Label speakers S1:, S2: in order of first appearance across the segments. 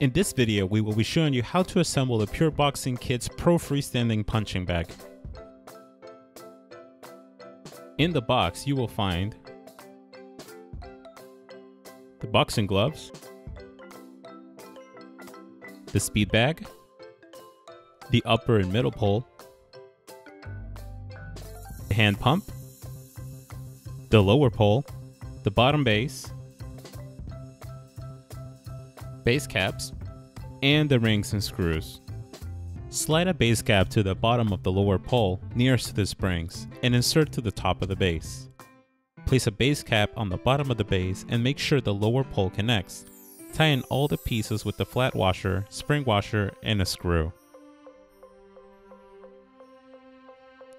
S1: In this video, we will be showing you how to assemble the Pure Boxing Kids Pro Freestanding Punching Bag. In the box, you will find the boxing gloves, the speed bag, the upper and middle pole, the hand pump, the lower pole, the bottom base, base caps, and the rings and screws. Slide a base cap to the bottom of the lower pole nearest to the springs and insert to the top of the base. Place a base cap on the bottom of the base and make sure the lower pole connects. Tie in all the pieces with the flat washer, spring washer, and a screw.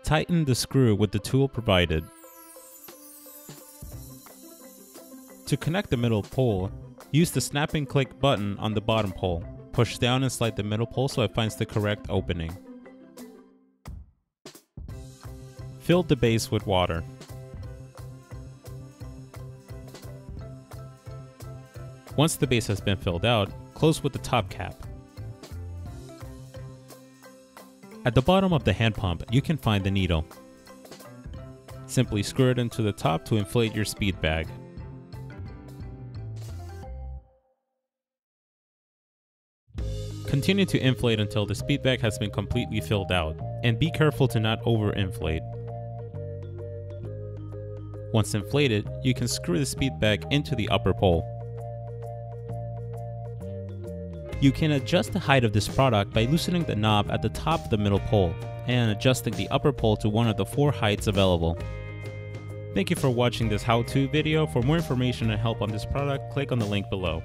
S1: Tighten the screw with the tool provided. To connect the middle pole, use the snap and click button on the bottom pole. Push down and slide the middle pole so it finds the correct opening. Fill the base with water. Once the base has been filled out, close with the top cap. At the bottom of the hand pump, you can find the needle. Simply screw it into the top to inflate your speed bag. Continue to inflate until the speed bag has been completely filled out, and be careful to not over-inflate. Once inflated, you can screw the speed bag into the upper pole. You can adjust the height of this product by loosening the knob at the top of the middle pole and adjusting the upper pole to one of the 4 heights available. Thank you for watching this how-to video. For more information and help on this product, click on the link below.